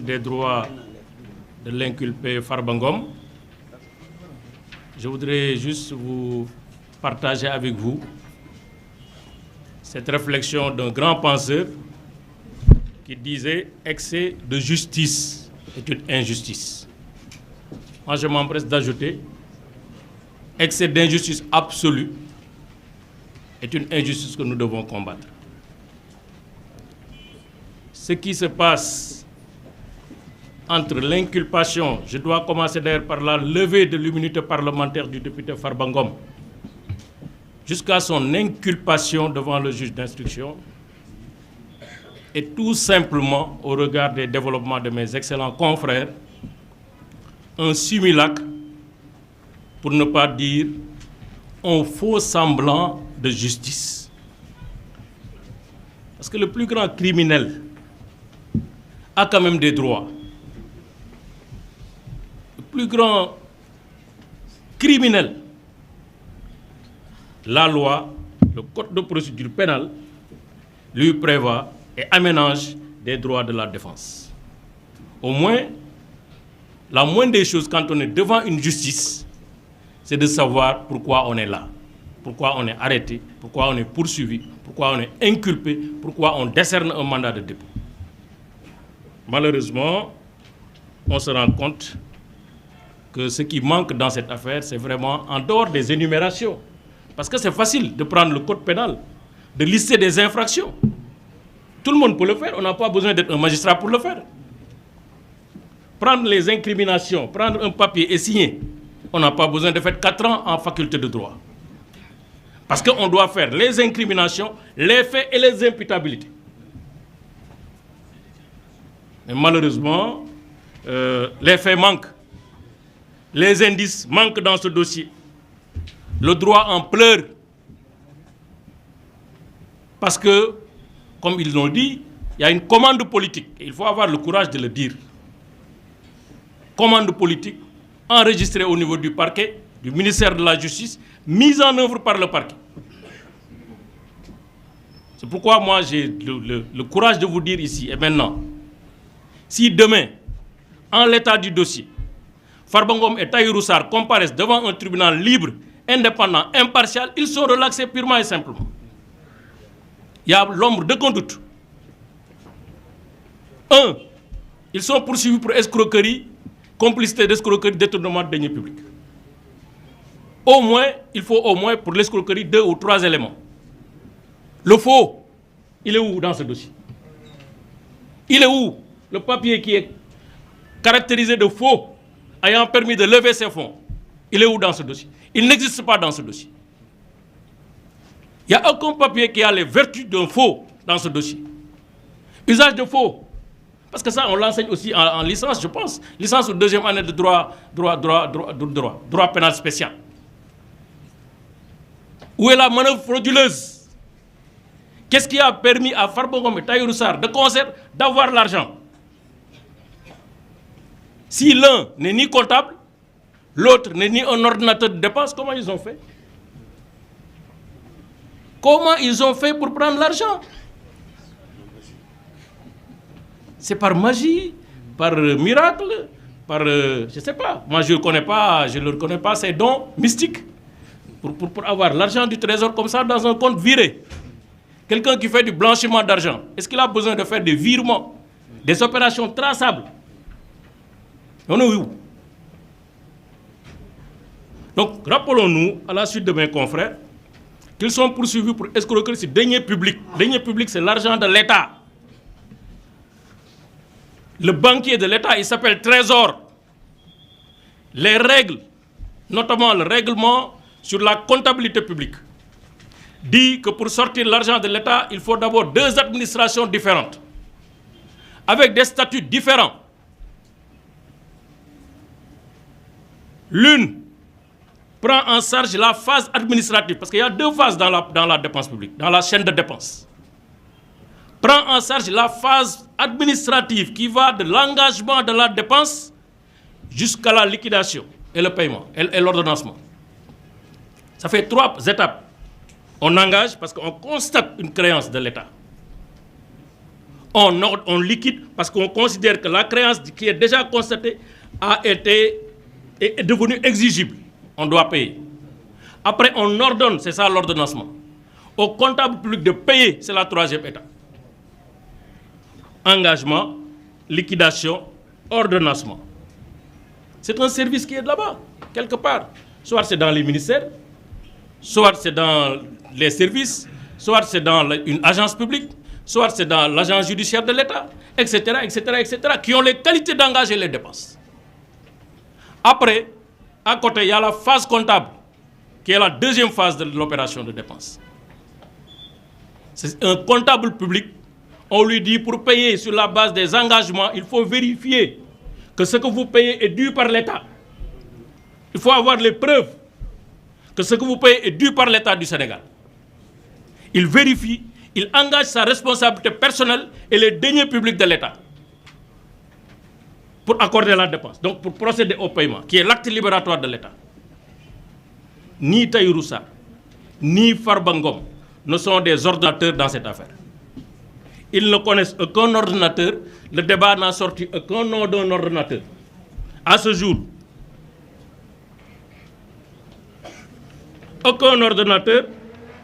des droits de l'inculpé Farba Ngom. Je voudrais juste vous partager avec vous cette réflexion d'un grand penseur qui disait « excès de justice est une injustice ». Moi, je m'empresse d'ajouter « excès d'injustice absolue est une injustice que nous devons combattre ». Ce qui se passe entre l'inculpation, je dois commencer d'ailleurs par la levée de l'immunité parlementaire du député Farba Ngom, jusqu'à son inculpation devant le juge d'instruction, et tout simplement, au regard des développements de mes excellents confrères, un simulacre, pour ne pas dire un faux semblant de justice. Parce que le plus grand criminel a quand même des droits. Le plus grand criminel, la loi, le code de procédure pénale, lui prévoit et aménage des droits de la défense. Au moins, la moindre des choses quand on est devant une justice, c'est de savoir pourquoi on est là, pourquoi on est arrêté, pourquoi on est poursuivi, pourquoi on est inculpé, pourquoi on décerne un mandat de dépôt. Malheureusement, on se rend compte que ce qui manque dans cette affaire, c'est vraiment en dehors des énumérations. Parce que c'est facile de prendre le code pénal, de lister des infractions. Tout le monde peut le faire, on n'a pas besoin d'être un magistrat pour le faire. Prendre les incriminations, prendre un papier et signer, on n'a pas besoin de faire 4 ans en faculté de droit. Parce qu'on doit faire les incriminations, les faits et les imputabilités. Mais malheureusement, les faits manquent. Les indices manquent dans ce dossier. Le droit en pleure. Parce que, comme ils l'ont dit, il y a une commande politique. Et il faut avoir le courage de le dire. Commande politique enregistrée au niveau du parquet, du ministère de la Justice, mise en œuvre par le parquet. C'est pourquoi moi j'ai le courage de vous dire ici et maintenant, si demain, en l'état du dossier, Farba Ngom et Tahirou Sarr comparaissent devant un tribunal libre, indépendant, impartial, ils sont relaxés purement et simplement. Il y a l'ombre d'aucun doute. 1. Ils sont poursuivis pour escroquerie, complicité d'escroquerie, détournement de deniers publics. Au moins, il faut au moins pour l'escroquerie 2 ou 3 éléments. Le faux, il est où dans ce dossier? Il est où le papier qui est caractérisé de faux, ayant permis de lever ses fonds? Il est où dans ce dossier? Il n'existe pas dans ce dossier. Il n'y a aucun papier qui a les vertus d'un faux dans ce dossier. Usage de faux. Parce que ça, on l'enseigne aussi en licence, je pense. Licence ou deuxième année de droit pénal spécial. Où est la manœuvre frauduleuse? Qu'est-ce qui a permis à Farba Ngom et Tahirou Sarr de concert d'avoir l'argent? Si l'un n'est ni comptable, l'autre n'est ni un ordinateur de dépenses, comment ils ont fait? Comment ils ont fait pour prendre l'argent? C'est par magie, par miracle, par... je ne sais pas. Moi, je ne reconnais pas ces dons mystiques pour avoir l'argent du trésor comme ça dans un compte viré. Quelqu'un qui fait du blanchiment d'argent, est-ce qu'il a besoin de faire des virements, des opérations traçables? On est où? Donc, rappelons-nous, à la suite de mes confrères, qu'ils sont poursuivis pour escroquerie sur deniers publics. Deniers publics, c'est l'argent de l'État. Le banquier de l'État, il s'appelle Trésor. Les règles, notamment le règlement sur la comptabilité publique, dit que pour sortir l'argent de l'État, il faut d'abord 2 administrations différentes, avec des statuts différents. L'une prend en charge la phase administrative, parce qu'il y a 2 phases dans la dépense publique, dans la chaîne de dépenses. Prend en charge la phase administrative qui va de l'engagement de la dépense jusqu'à la liquidation et le paiement et l'ordonnancement. Ça fait 3 étapes. On engage parce qu'on constate une créance de l'État. on liquide parce qu'on considère que la créance qui est déjà constatée est devenue exigible. On doit payer. Après, on ordonne, c'est ça l'ordonnancement. Au comptable public de payer, c'est la troisième étape. Engagement, liquidation, ordonnancement. C'est un service qui est là-bas, quelque part. Soit c'est dans les ministères, soit c'est dans les services, soit c'est dans une agence publique, soit c'est dans l'agence judiciaire de l'État, etc., qui ont les qualités d'engager les dépenses. Après, à côté, il y a la phase comptable, qui est la deuxième phase de l'opération de dépense. C'est un comptable public. On lui dit, pour payer sur la base des engagements, il faut vérifier que ce que vous payez est dû par l'État. Il faut avoir les preuves que ce que vous payez est dû par l'État du Sénégal. Il vérifie, il engage sa responsabilité personnelle et les deniers publics de l'État pour accorder la dépense, donc pour procéder au paiement, qui est l'acte libératoire de l'État. Ni Tahirou Sarr, ni Farba Ngom ne sont des ordonnateurs dans cette affaire. Ils ne connaissent aucun ordonnateur. Le débat n'a sorti aucun nom d'un ordonnateur. À ce jour, aucun ordonnateur,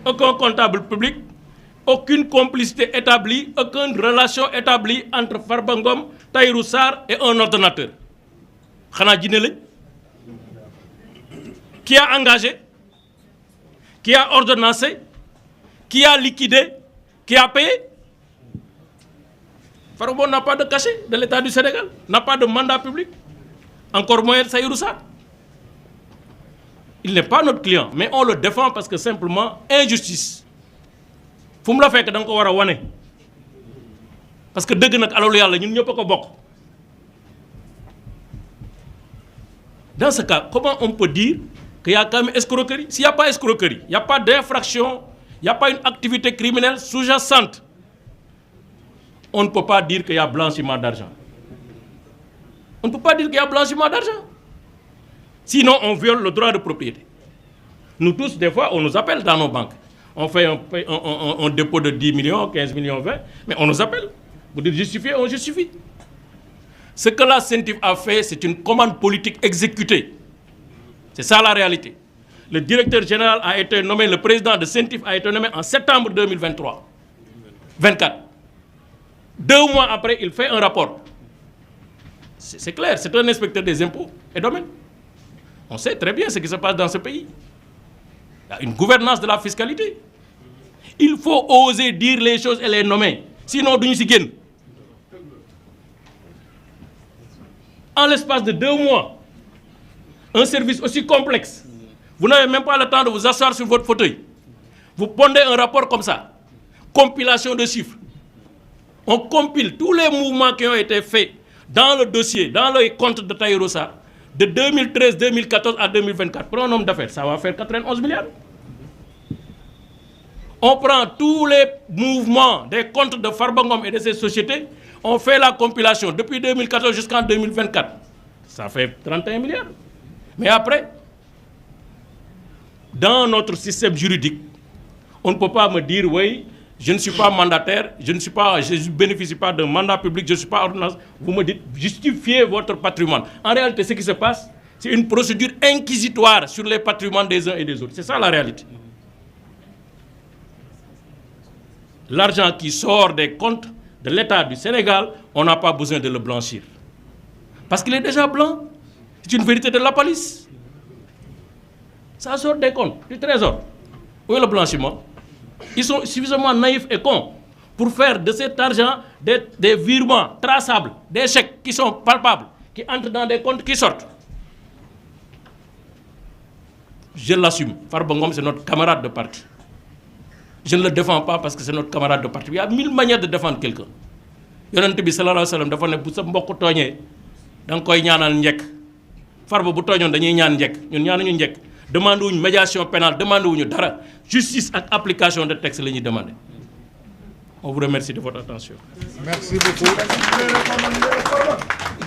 aucun comptable public, aucune complicité établie, aucune relation établie entre Farba Ngom, Tahirou Sarr et un ordonnateur. Khana Djinele, qui a engagé, qui a ordonnancé, qui a liquidé, qui a payé. Farba Ngom n'a pas de cachet de l'État du Sénégal, n'a pas de mandat public, encore moins Tahirou Sarr. Il n'est pas notre client, mais on le défend parce que simplement, injustice. Faut me la faire que dans le wane. Parce que deug nak alalu yalla ñun ñëpp ko bokk. Dans ce cas, comment on peut dire qu'il y a quand même escroquerie? S'il n'y a pas escroquerie, il n'y a pas d'infraction, il n'y a pas une activité criminelle sous-jacente, on ne peut pas dire qu'il y a blanchiment d'argent. On ne peut pas dire qu'il y a blanchiment d'argent. Sinon, on viole le droit de propriété. Nous tous, des fois, on nous appelle dans nos banques. On fait un dépôt de 10 millions, 15 millions, 20, mais on nous appelle. Vous dites justifier, on justifie. Ce que la CENTIF a fait, c'est une commande politique exécutée. C'est ça la réalité. Le directeur général a été nommé, le président de CENTIF a été nommé en septembre 2023. 24. 2 mois après, il fait un rapport. C'est clair, c'est un inspecteur des impôts et domaines. On sait très bien ce qui se passe dans ce pays. Il y a une gouvernance de la fiscalité. Il faut oser dire les choses et les nommer. Sinon, nous sommes. En l'espace de 2 mois, un service aussi complexe, vous n'avez même pas le temps de vous asseoir sur votre fauteuil. Vous pondez un rapport comme ça, compilation de chiffres. On compile tous les mouvements qui ont été faits dans le dossier, dans le compte de Tahirou Sarr, de 2013, 2014 à 2024. Pour un homme d'affaires, ça va faire 91 milliards. On prend tous les mouvements des comptes de Farba Ngom et de ses sociétés, on fait la compilation depuis 2014 jusqu'en 2024. Ça fait 31 milliards. Mais après, dans notre système juridique, on ne peut pas me dire, oui, je ne suis pas mandataire, je ne bénéficie pas d'un mandat public, je ne suis pas ordonnance. Vous me dites, justifiez votre patrimoine. En réalité, ce qui se passe, c'est une procédure inquisitoire sur les patrimoines des uns et des autres. C'est ça la réalité. L'argent qui sort des comptes de l'État du Sénégal, on n'a pas besoin de le blanchir. Parce qu'il est déjà blanc. C'est une vérité de la police. Ça sort des comptes, du trésor. Où est le blanchiment? Ils sont suffisamment naïfs et cons pour faire de cet argent des virements traçables, des chèques qui sont palpables, qui entrent dans des comptes qui sortent. Je l'assume. Farba Ngom, c'est notre camarade de parti. Je ne le défends pas parce que c'est notre camarade de parti. Il y a 1000 manières de défendre quelqu'un. Yonent bi sallallahu alayhi wa sallam dafa ne bu sa mbokk tooñee da nga koy ñaanal njëkk. Farba bu tooñoon dañuy ñaan njëkk ñun ñaanuñu njëkk. Demande wuñu médiation pénale, demande wuñu dara. Justice et application de texte la ñuy demander. On vous remercie de votre attention. Merci beaucoup.